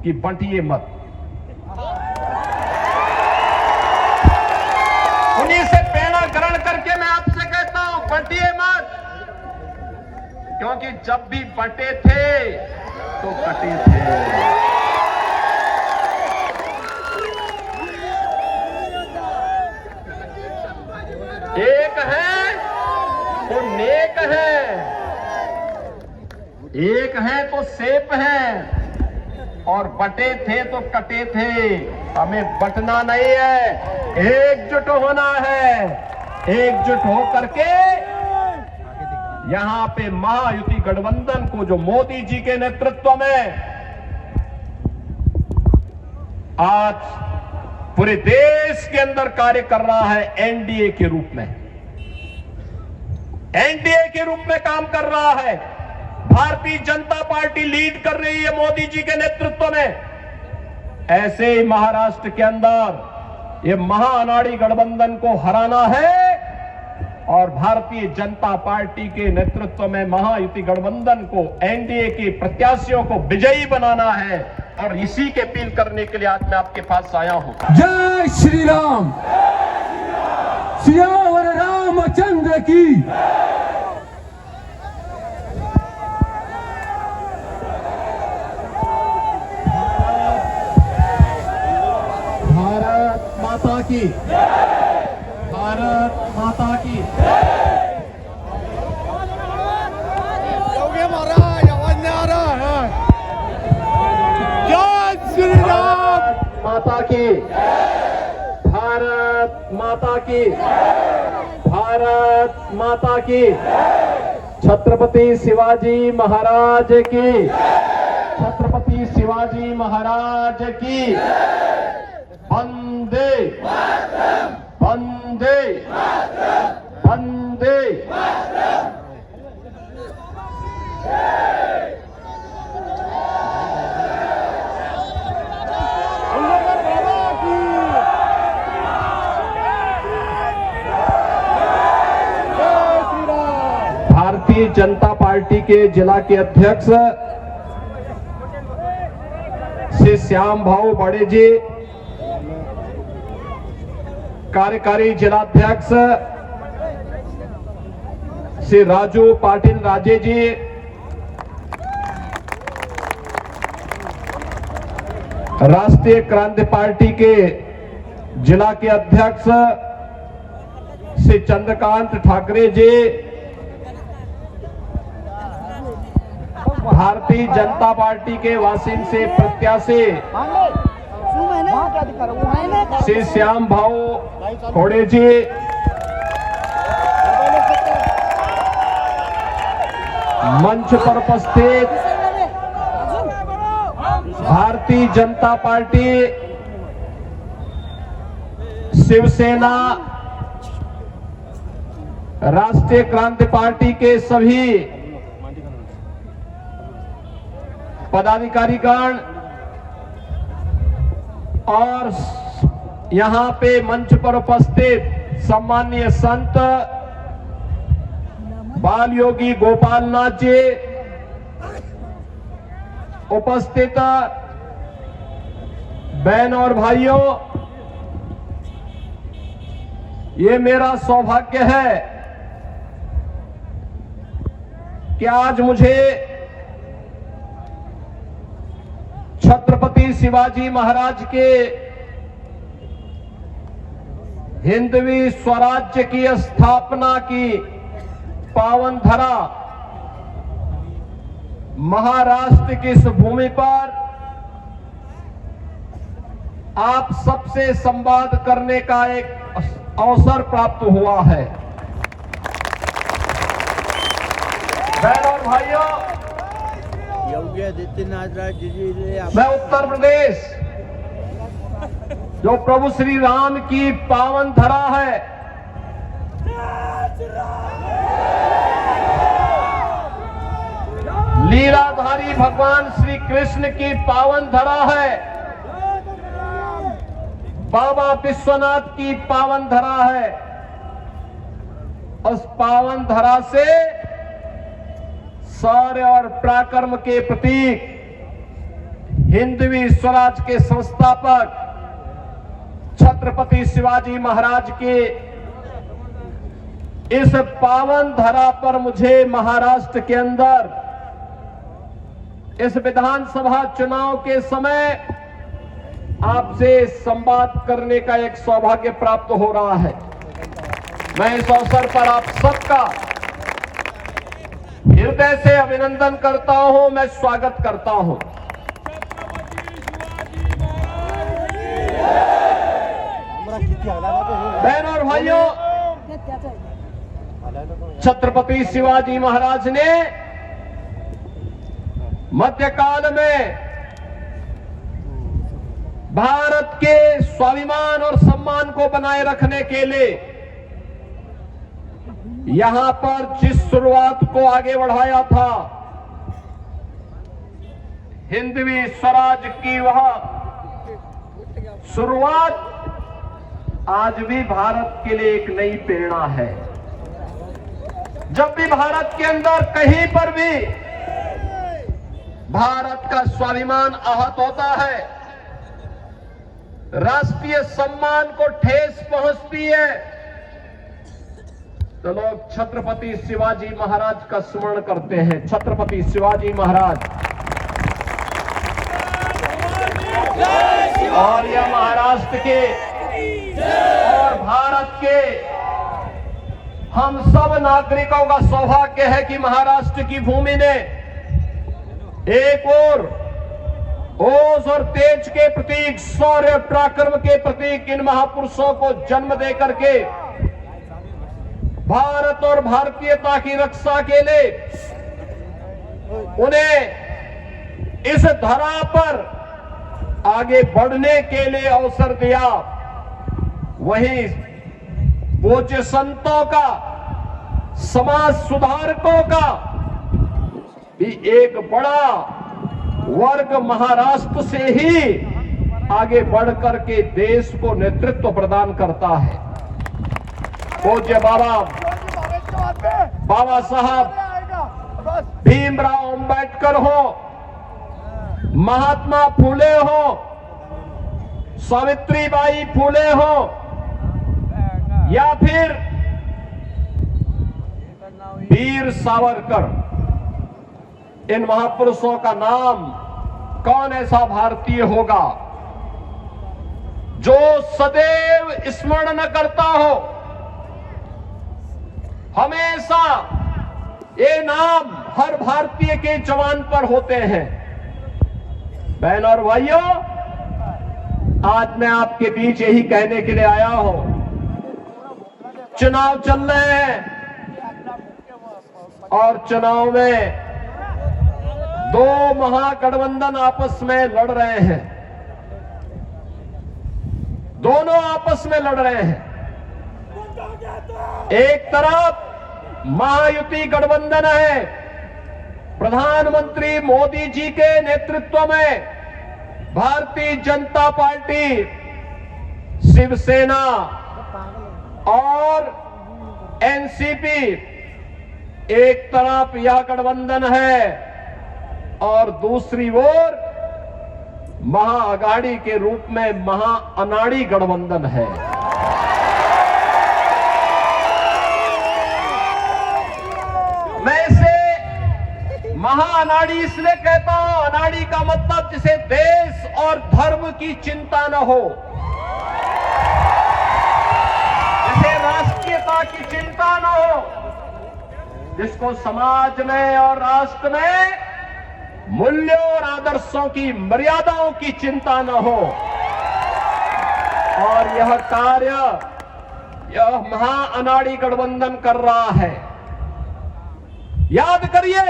कि बंटिए मत। उन्हीं से प्रेरणा ग्रहण करके मैं आपसे कहता हूं, बंटिए मत, क्योंकि जब भी बंटे थे तो कटे थे। एक है तो नेक है, एक है तो सेफ है, और बटे थे तो कटे थे। हमें बटना नहीं है, एकजुट होना है। एकजुट होकर के यहां पे महायुति गठबंधन को, जो मोदी जी के नेतृत्व में आज पूरे देश के अंदर कार्य कर रहा है, एनडीए के रूप में, एनडीए के रूप में काम कर रहा है। भारतीय जनता पार्टी लीड कर रही है मोदी जी के नेतृत्व में। ऐसे ही महाराष्ट्र के अंदर ये महाअनाड़ी गठबंधन को हराना है और भारतीय जनता पार्टी के नेतृत्व में महायुति गठबंधन को, एनडीए के प्रत्याशियों को विजयी बनाना है। और इसी के अपील करने के लिए आज मैं आपके पास आया हूं। जय श्री राम, सियावर रामचंद्र की। भारत माता की, भारत माता की। योगी महाराज आवाज नहीं आ रहा है। जय श्री राम, माता की, भारत माता की, भारत माता की। छत्रपति शिवाजी महाराज की, छत्रपति शिवाजी महाराज की। वंदे वंदे वंदे। भारतीय जनता पार्टी के जिला के अध्यक्ष श्री श्याम भाऊ बड़े जी, कार्यकारी जिलाध्यक्ष श्री राजू पाटिल राजे जी, राष्ट्रीय क्रांति पार्टी के जिला के अध्यक्ष श्री चंद्रकांत ठाकरे जी, भारतीय जनता पार्टी के वासिम से प्रत्याशी श्री श्याम भाऊ खोड़े जी, मंच पर उपस्थित भारतीय जनता पार्टी, शिवसेना, राष्ट्रीय क्रांति पार्टी के सभी पदाधिकारीगण और यहां पे मंच पर उपस्थित सम्माननीय संत बाल योगी गोपाल नाथ जी, उपस्थित बहन और भाइयों, ये मेरा सौभाग्य है कि आज मुझे छत्रपति शिवाजी महाराज के हिंदवी स्वराज्य की स्थापना की पावन धरा महाराष्ट्र की इस भूमि पर आप सबसे संवाद करने का एक अवसर प्राप्त हुआ है। बहनों और भाइयों, योगी आदित्यनाथ जी ने मैं उत्तर प्रदेश, जो प्रभु श्री राम की पावन धरा है, लीलाधारी भगवान श्री कृष्ण की पावन धरा है, बाबा विश्वनाथ की पावन धरा है। उस पावन धरा से शौर्य और पराक्रम के प्रतीक हिंदवी स्वराज के संस्थापक छत्रपति शिवाजी महाराज के इस पावन धरा पर मुझे महाराष्ट्र के अंदर इस विधानसभा चुनाव के समय आपसे संवाद करने का एक सौभाग्य प्राप्त हो रहा है। मैं इस अवसर पर आप सबका हृदय से अभिनंदन करता हूं, मैं स्वागत करता हूं। बहनों और भाइयों, छत्रपति शिवाजी महाराज ने मध्यकाल में भारत के स्वाभिमान और सम्मान को बनाए रखने के लिए यहां पर जिस शुरुआत को आगे बढ़ाया था, हिंदवी स्वराज की वह शुरुआत आज भी भारत के लिए एक नई प्रेरणा है। जब भी भारत के अंदर कहीं पर भी भारत का स्वाभिमान आहत होता है, राष्ट्रीय सम्मान को ठेस पहुंचती है, तो लोग छत्रपति शिवाजी महाराज का स्मरण करते हैं। छत्रपति शिवाजी महाराज और यह महाराष्ट्र के और भारत के हम सब नागरिकों का सौभाग्य है कि महाराष्ट्र की भूमि ने एक और ओज और तेज के प्रतीक, शौर्य पराक्रम के प्रतीक इन महापुरुषों को जन्म देकर के भारत और भारतीयता की रक्षा के लिए उन्हें इस धरा पर आगे बढ़ने के लिए अवसर दिया। वहीं पूज्य संतों का, समाज सुधारकों का भी एक बड़ा वर्ग महाराष्ट्र से ही आगे बढ़कर के देश को नेतृत्व प्रदान करता है। पूज्य बाबा साहब भीमराव अंबेडकर हो, महात्मा फूले हो, सावित्रीबाई फूले हो, या फिर वीर सावरकर, इन महापुरुषों का नाम कौन ऐसा भारतीय होगा जो सदैव स्मरण न करता हो। हमेशा ये नाम हर भारतीय के जवान पर होते हैं। बहनों और भाइयों, आज मैं आपके बीच यही कहने के लिए आया हूं, चुनाव चल रहे हैं और चुनाव में दो महागठबंधन आपस में लड़ रहे हैं, दोनों आपस में लड़ रहे हैं। एक तरफ महायुति गठबंधन है, प्रधानमंत्री मोदी जी के नेतृत्व में भारतीय जनता पार्टी, शिवसेना और एनसीपी, एक तरफ यह गठबंधन है और दूसरी ओर महाअघाड़ी के रूप में महाअनाड़ी गठबंधन है। मैं इसे महाअनाड़ी इसलिए कहता हूं, अनाड़ी का मतलब जिसे देश और धर्म की चिंता न हो, जिसे राष्ट्रीयता की चिंता न हो, जिसको समाज में और राष्ट्र में मूल्यों और आदर्शों की, मर्यादाओं की चिंता न हो। और यह कार्य यह महाअनाड़ी गठबंधन कर रहा है। याद करिए,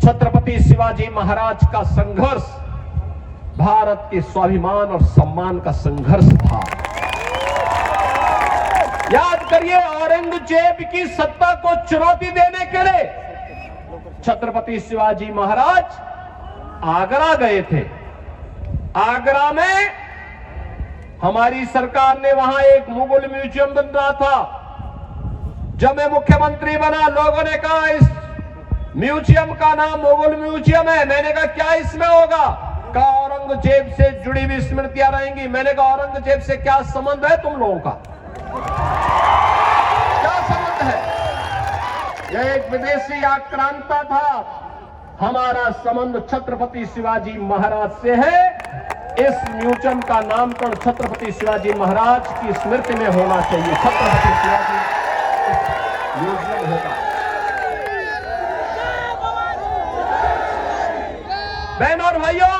छत्रपति शिवाजी महाराज का संघर्ष भारत के स्वाभिमान और सम्मान का संघर्ष था। याद करिए, औरंगजेब की सत्ता को चुनौती देने के लिए छत्रपति शिवाजी महाराज आगरा गए थे। आगरा में हमारी सरकार ने वहां एक मुगल म्यूजियम बन रहा था। जब मैं मुख्यमंत्री बना, लोगों ने कहा इस म्यूजियम का नाम मुगल म्यूजियम है। मैंने कहा क्या इसमें होगा? कहा औरंगजेब से जुड़ी हुई स्मृतियां रहेंगी। मैंने कहा औरंगजेब से क्या संबंध है तुम लोगों का? क्या संबंध है? यह एक विदेशी आक्रांता था। हमारा संबंध छत्रपति शिवाजी महाराज से है। इस म्यूजियम का नामकरण छत्रपति शिवाजी महाराज की स्मृति में होना चाहिए। छत्रपति शिवाजी म्यूजियम होगा। बहनों और भाइयों,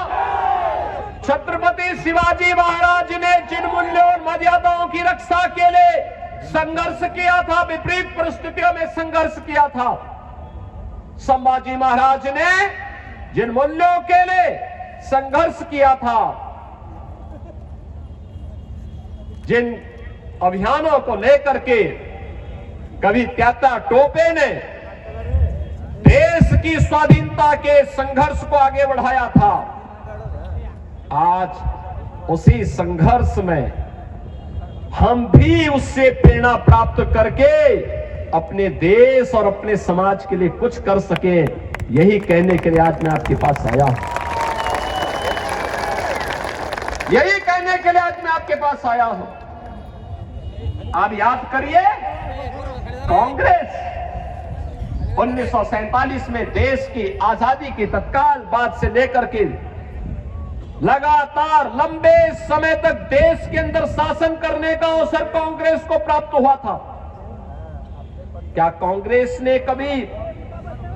छत्रपति शिवाजी महाराज ने जिन मूल्यों और मर्यादाओं की रक्षा के लिए संघर्ष किया था, विपरीत परिस्थितियों में संघर्ष किया था, संभाजी महाराज ने जिन मूल्यों के लिए संघर्ष किया था, जिन अभियानों को लेकर के कभी त्याता टोपे ने देश की स्वाधीनता के संघर्ष को आगे बढ़ाया था, आज उसी संघर्ष में हम भी उससे प्रेरणा प्राप्त करके अपने देश और अपने समाज के लिए कुछ कर सके, यही कहने के लिए आज मैं आपके पास आया हूं। यही कहने के लिए आज मैं आपके पास आया हूं। आप याद करिए, कांग्रेस 1947 में देश की आजादी के तत्काल बाद से लेकर के लगातार लंबे समय तक देश के अंदर शासन करने का अवसर कांग्रेस को प्राप्त हुआ था। क्या कांग्रेस ने कभी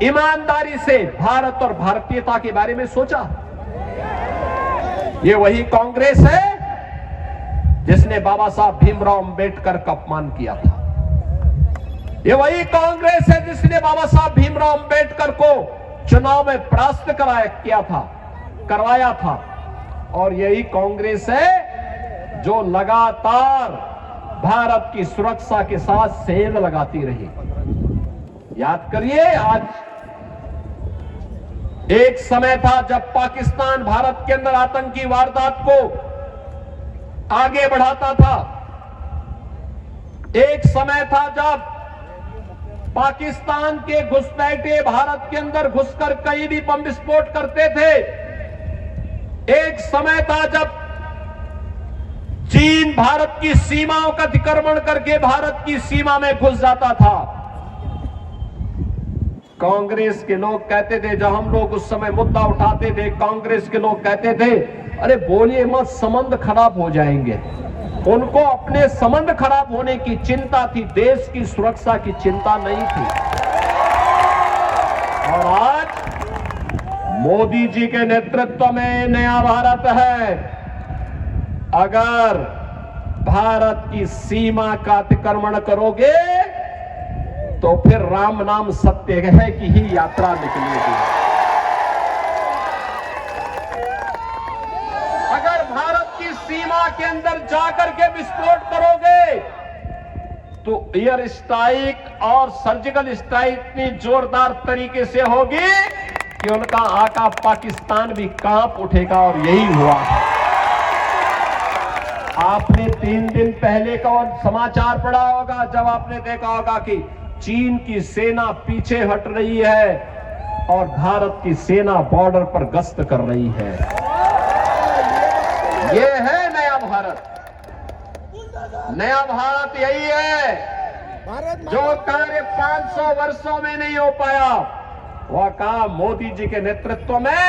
ईमानदारी से भारत और भारतीयता के बारे में सोचा? ये वही कांग्रेस है जिसने बाबा साहब भीमराव अंबेडकर का अपमान किया था। ये वही कांग्रेस है जिसने बाबा साहब भीमराव अंबेडकर को चुनाव में परास्त करवाया था। और यही कांग्रेस है जो लगातार भारत की सुरक्षा के साथ सेंध लगाती रही। याद करिए, आज एक समय था जब पाकिस्तान भारत के अंदर आतंकी वारदात को आगे बढ़ाता था। एक समय था जब पाकिस्तान के घुसपैठे भारत के अंदर घुसकर कहीं भी बम विस्फोट करते थे। एक समय था जब चीन भारत की सीमाओं का अतिक्रमण करके भारत की सीमा में घुस जाता था। कांग्रेस के लोग कहते थे, जब हम लोग उस समय मुद्दा उठाते थे, कांग्रेस के लोग कहते थे, अरे बोलिए मत, संबंध खराब हो जाएंगे। उनको अपने संबंध खराब होने की चिंता थी, देश की सुरक्षा की चिंता नहीं थी। और आज मोदी जी के नेतृत्व में नया भारत है। अगर भारत की सीमा का अतिक्रमण करोगे तो फिर राम नाम सत्य है की ही यात्रा निकलेगी। अगर भारत की सीमा के अंदर जाकर के विस्फोट करोगे तो एयर स्ट्राइक और सर्जिकल स्ट्राइक इतनी जोरदार तरीके से होगी कि उनका आका पाकिस्तान भी कांप उठेगा। और यही हुआ। आपने 3 दिन पहले का और समाचार पढ़ा होगा, जब आपने देखा होगा कि चीन की सेना पीछे हट रही है और भारत की सेना बॉर्डर पर गश्त कर रही है। यह है नया भारत। नया भारत यही है जो कार्य 500 वर्षों में नहीं हो पाया, वह काम मोदी जी के नेतृत्व में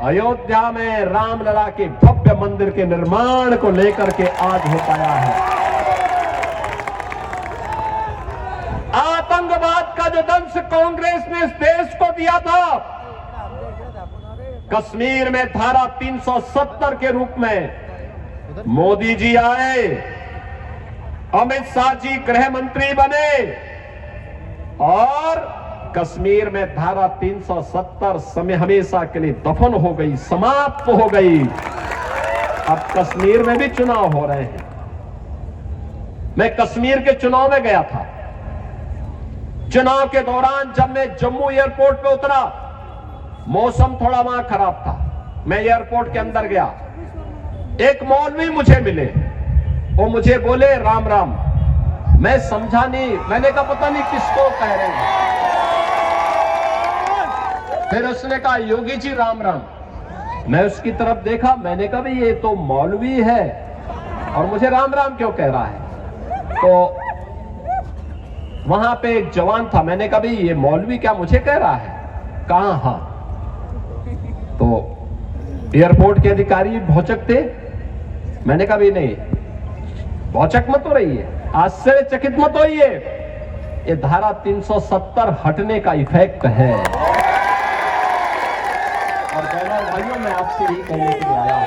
अयोध्या में रामलला के भव्य मंदिर के निर्माण को लेकर के आज हो पाया है। आतंकवाद का जो दंश कांग्रेस ने इस देश को दिया था, कश्मीर में धारा 370 के रूप में मोदी जी आए, अमित शाह जी गृह मंत्री बने और कश्मीर में धारा 370 समय हमेशा के लिए दफन हो गई, समाप्त हो गई। अब कश्मीर में भी चुनाव हो रहे हैं। मैं कश्मीर के चुनाव में गया था। चुनाव के दौरान जब मैं जम्मू एयरपोर्ट पे उतरा, मौसम थोड़ा वहां खराब था। मैं एयरपोर्ट के अंदर गया, एक मौलवी मुझे मिले, वो मुझे बोले राम राम। मैं समझा नहीं, मैंने कहा पता नहीं किसको कह रहे हैं। फिर उसने कहा योगी जी राम राम। मैं उसकी तरफ देखा, मैंने कहा भाई ये तो मौलवी है और मुझे राम राम क्यों कह रहा है। तो वहां पे एक जवान था, मैंने कहा भाई ये मौलवी क्या मुझे कह रहा है? कहा हाँ। तो एयरपोर्ट के अधिकारी भौचक थे। मैंने कहा भाई नहीं, भौचक मत हो रही है, आश्चर्यचकित मत होइए, ये धारा 370 हटने का इफेक्ट है। और बहनों भाइयों, मैं आपसे यही कहने के लिए आया हूं,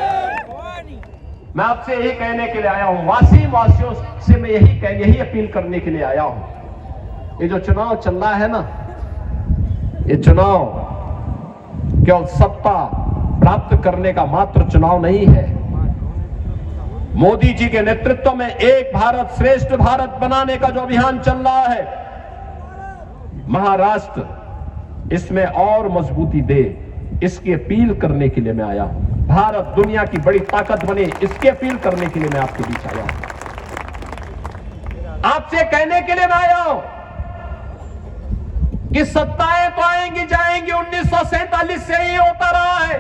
मैं आपसे यही कहने के लिए आया हूं, वासियों से मैं यही अपील करने के लिए आया हूं। ये जो चुनाव चल रहा है ना, ये चुनाव केवल सत्ता प्राप्त करने का मात्र चुनाव नहीं है। मोदी जी के नेतृत्व में एक भारत श्रेष्ठ भारत बनाने का जो अभियान चल रहा है, महाराष्ट्र इसमें और मजबूती दे, इसकी अपील करने के लिए मैं आया हूं। भारत दुनिया की बड़ी ताकत बने, इसकी अपील करने के लिए मैं आपके बीच आया हूं। आपसे कहने के लिए मैं आया हूं कि सत्ताएं तो आएंगी जाएंगी, 1947 से ही होता रहा है,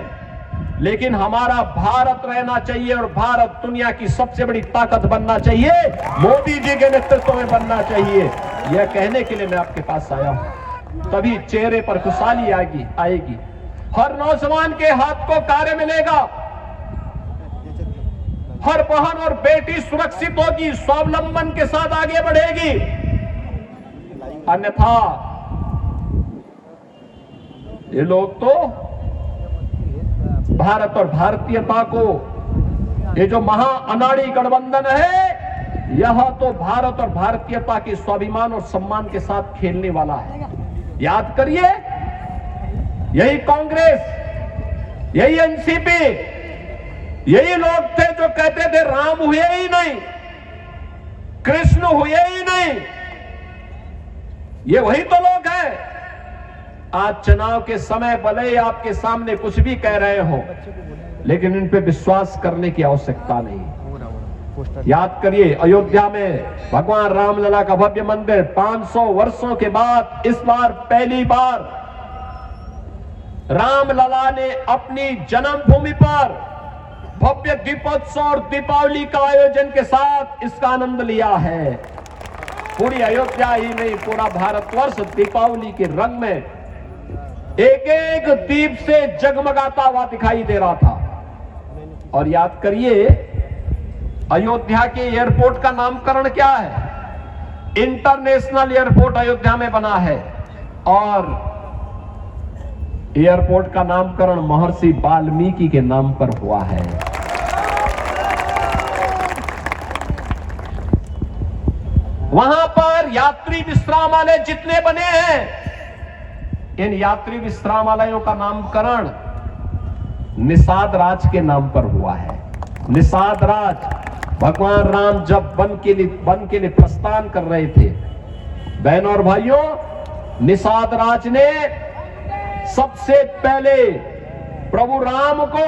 लेकिन हमारा भारत रहना चाहिए और भारत दुनिया की सबसे बड़ी ताकत बनना चाहिए, मोदी जी के नेतृत्व में बनना चाहिए। यह कहने के लिए मैं आपके पास आया हूं। तभी चेहरे पर खुशहाली आएगी, हर नौजवान के हाथ को कार्य मिलेगा, हर बहन और बेटी सुरक्षित होगी, स्वावलंबन के साथ आगे बढ़ेगी। अन्यथा ये लोग तो भारत और भारतीयता को, ये जो महाअनाड़ी गठबंधन है, यह तो भारत और भारतीयता के स्वाभिमान और सम्मान के साथ खेलने वाला है। याद करिए, यही कांग्रेस, यही एनसीपी, यही लोग थे जो कहते थे राम हुए ही नहीं, कृष्ण हुए ही नहीं। ये वही तो लोग हैं। आज चुनाव के समय भले ही आपके सामने कुछ भी कह रहे हो, लेकिन इन पे विश्वास करने की आवश्यकता नहीं। याद करिए, अयोध्या में भगवान रामलला का भव्य मंदिर 500 वर्षों के बाद इस बार पहली बार रामलला ने अपनी जन्मभूमि पर भव्य दीपोत्सव और दीपावली का आयोजन के साथ इसका आनंद लिया है। पूरी अयोध्या ही नहीं, पूरा भारतवर्ष दीपावली के रंग में एक एक दीप से जगमगाता हुआ दिखाई दे रहा था। और याद करिए, अयोध्या के एयरपोर्ट का नामकरण क्या है? इंटरनेशनल एयरपोर्ट अयोध्या में बना है और एयरपोर्ट का नामकरण महर्षि वाल्मीकि के नाम पर हुआ है। वहां पर यात्री विश्रामालय जितने बने हैं, इन यात्री विश्रामालयों का नामकरण निषाद राज के नाम पर हुआ है। निषाद राज, भगवान राम जब वन के लिए प्रस्थान कर रहे थे, बहनों और भाइयों, निषाद राज ने सबसे पहले प्रभु राम को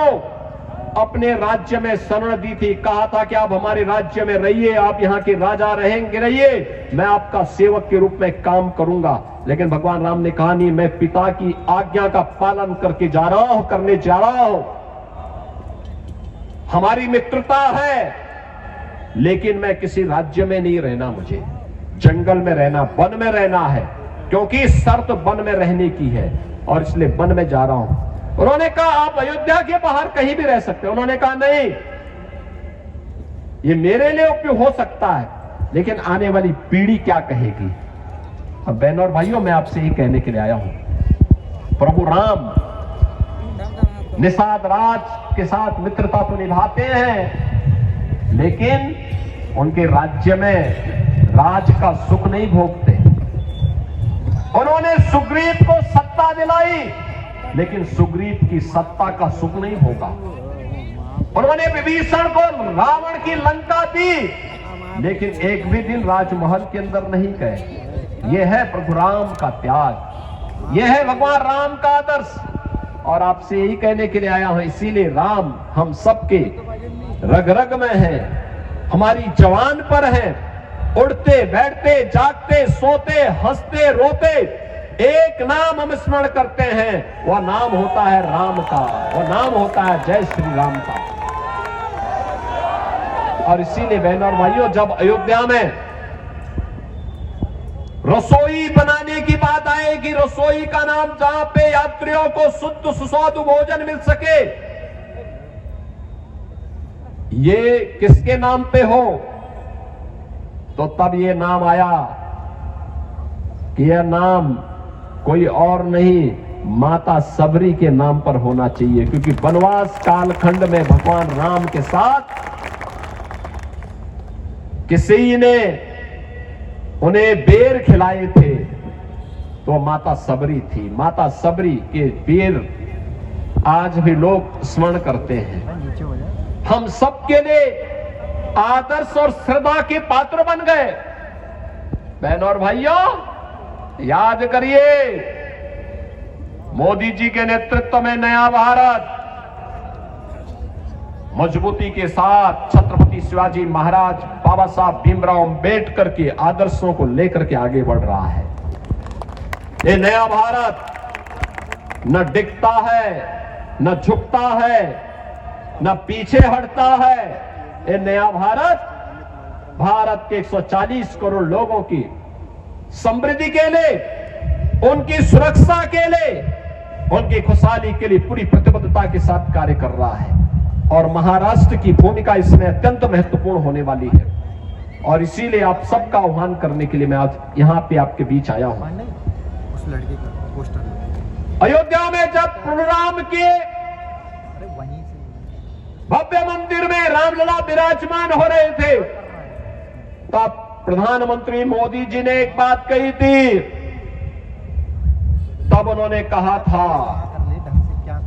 अपने राज्य में शरण दी थी। कहा था कि आप हमारे राज्य में रहिए, आप यहाँ के राजा रहिए, मैं आपका सेवक के रूप में काम करूंगा। लेकिन भगवान राम ने कहा नहीं, मैं पिता की आज्ञा का पालन करने जा रहा हूं। हमारी मित्रता है, लेकिन मैं किसी राज्य में नहीं रहना, मुझे जंगल में रहना, वन में रहना है, क्योंकि शर्त वन में रहने की है और इसलिए वन में जा रहा हूं। उन्होंने कहा आप अयोध्या के बाहर कहीं भी रह सकते हो। उन्होंने कहा नहीं, ये मेरे लिए उपयोग हो सकता है, लेकिन आने वाली पीढ़ी क्या कहेगी। अब बहनों और भाइयों, मैं आपसे ही कहने के लिए आया हूं, प्रभु राम निषाद राज के साथ मित्रता तो निभाते हैं, लेकिन उनके राज्य में राज का सुख नहीं भोगते। उन्होंने सुग्रीव को सत्ता दिलाई, लेकिन सुग्रीव की सत्ता का सुख नहीं भोगा। उन्होंने विभीषण को रावण की लंका दी, लेकिन एक भी दिन राजमहल के अंदर नहीं गए। यह है प्रभु राम का त्याग, यह है भगवान राम का आदर्श। और आपसे यही कहने के लिए आया हूं, इसीलिए राम हम सबके रग रग में है, हमारी जवान पर है। उड़ते बैठते जागते सोते हंसते रोते एक नाम हम स्मरण करते हैं, वह नाम होता है राम का, वह नाम होता है जय श्री राम का। और इसीलिए बहनों और भाइयों, जब अयोध्या में रसोई बनाने की बात आएगी, रसोई का नाम जहां पे यात्रियों को शुद्ध सुस्वादु भोजन मिल सके, ये किसके नाम पे हो, तो तब ये नाम आया कि यह नाम कोई और नहीं, माता सबरी के नाम पर होना चाहिए। क्योंकि वनवास कालखंड में भगवान राम के साथ किसी ने उन्हें बेर खिलाए थे, तो माता सबरी थी। माता सबरी के बेर आज भी लोग स्मरण करते हैं। हम सबके लिए आदर्श और श्रद्धा के पात्र बन गए। बहनों और भाइयों, याद करिए, मोदी जी के नेतृत्व में नया भारत मजबूती के साथ छत्रपति शिवाजी महाराज, बाबा साहब भीमराव अंबेडकर के आदर्शों को लेकर के आगे बढ़ रहा है। ये नया भारत न डिगता है, न झुकता है, न पीछे हटता है। ये नया भारत के 140 करोड़ लोगों की समृद्धि के लिए, उनकी सुरक्षा के लिए, उनकी खुशहाली के लिए पूरी प्रतिबद्धता के साथ कार्य कर रहा है। और महाराष्ट्र की भूमिका इसमें अत्यंत महत्वपूर्ण होने वाली है। और इसीलिए आप सबका आह्वान करने के लिए मैं आज यहां पे आपके बीच आया हूं। उस लड़के का पोस्टर अयोध्या में जब प्रणराम के भव्य मंदिर में रामलला विराजमान हो रहे थे, तब प्रधानमंत्री मोदी जी ने एक बात कही थी। तब उन्होंने कहा था,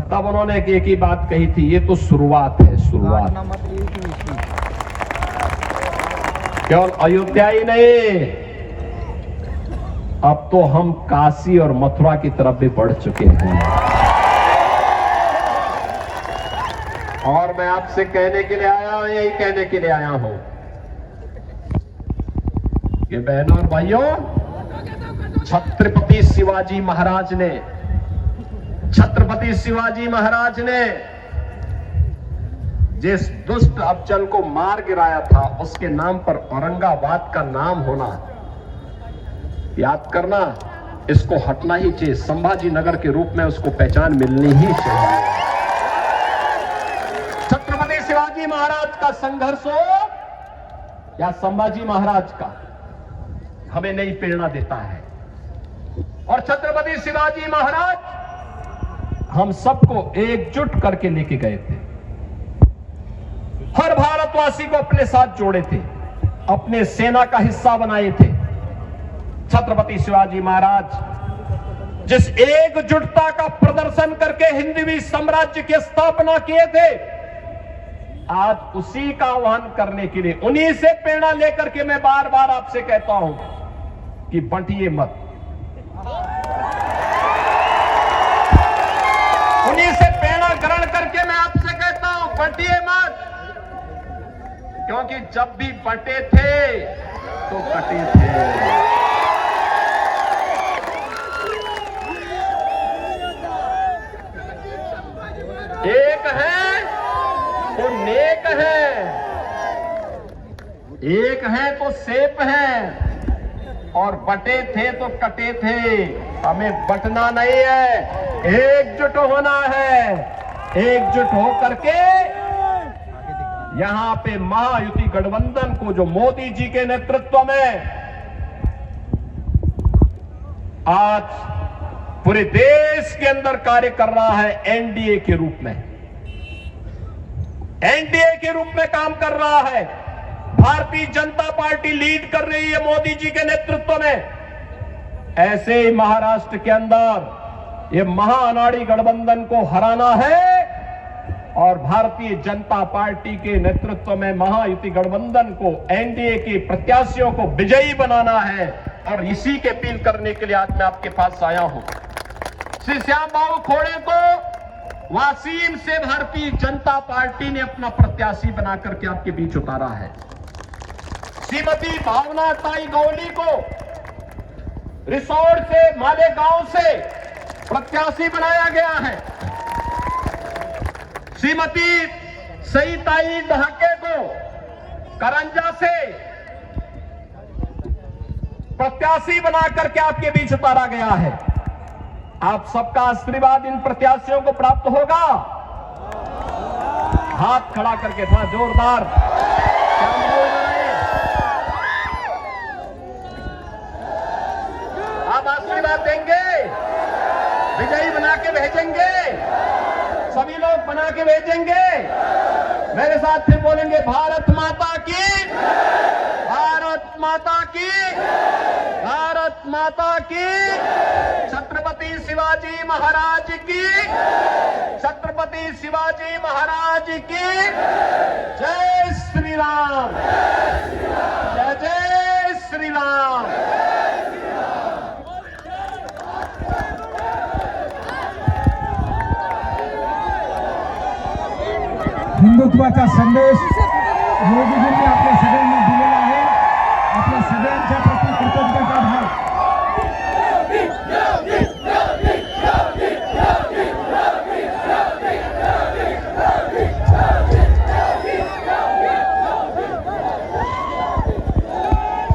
तब उन्होंने एक ही बात कही थी, ये तो शुरुआत है, शुरुआत। केवल अयोध्या ही नहीं, अब तो हम काशी और मथुरा की तरफ भी बढ़ चुके हैं। और मैं आपसे कहने के लिए आया हूं, यही कहने के लिए आया हूं कि बहनों और भाइयों, छत्रपति शिवाजी महाराज ने जिस दुष्ट अफजल को मार गिराया था, उसके नाम पर औरंगाबाद का नाम होना, याद करना, इसको हटना ही चाहिए। संभाजी नगर के रूप में उसको पहचान मिलनी ही चाहिए। छत्रपति शिवाजी महाराज का संघर्ष हो या संभाजी महाराज का, हमें नई प्रेरणा देता है। और छत्रपति शिवाजी महाराज हम सबको एकजुट करके लेके गए थे, हर भारतवासी को अपने साथ जोड़े थे, अपने सेना का हिस्सा बनाए थे। छत्रपति शिवाजी महाराज जिस एकजुटता का प्रदर्शन करके हिंदवी साम्राज्य की स्थापना किए थे, आज उसी का आह्वान करने के लिए, उन्हीं से प्रेरणा लेकर के मैं बार बार आपसे कहता हूं कि बंटिए मत। उन्हीं से प्रेरणा ग्रहण करके मैं आपसे कहता हूं, बंटिए मत। क्योंकि जब भी बंटे थे तो कटे थे। एक है तो नेक है, एक है तो सेफ है, और बटे थे तो कटे थे। हमें बटना नहीं है, एकजुट होना है। एकजुट होकर के यहां पे महायुति गठबंधन को, जो मोदी जी के नेतृत्व में आज पूरे देश के अंदर कार्य कर रहा है, एनडीए के रूप में, एनडीए के रूप में काम कर रहा है। भारतीय जनता पार्टी लीड कर रही है मोदी जी के नेतृत्व में। ऐसे ही महाराष्ट्र के अंदर ये महाअनाड़ी गठबंधन को हराना है और भारतीय जनता पार्टी के नेतृत्व में महायुति गठबंधन को, एनडीए के प्रत्याशियों को विजयी बनाना है। और इसी के अपील करने के लिए आज मैं आपके पास आया हूं। श्री श्याम बाबू खोड़े को वासीम से भारतीय जनता पार्टी ने अपना प्रत्याशी बना करके आपके बीच उतारा है। श्रीमती भावना ताई गौली को रिसोर्ट से, मालेगांव से प्रत्याशी बनाया गया है। श्रीमती सईताई दहाके को करंजा से प्रत्याशी बना करके आपके बीच उतारा गया है। आप सबका आशीर्वाद इन प्रत्याशियों को प्राप्त होगा। हाथ खड़ा करके थोड़ा जोरदार क्या बोल रहे हैं? आप आशीर्वाद देंगे, विजयी बना के भेजेंगे, सभी लोग बना के भेजेंगे। मेरे साथ फिर बोलेंगे भारत माता की, भारत माता की, भारत माता की, छत्रपति शिवाजी महाराज की, छत्रपति शिवाजी महाराज की जय श्री राम, जय जय श्री राम। हिंदुत्वाचा संदेश मोदीजींनी आपल्या सगळ्यांना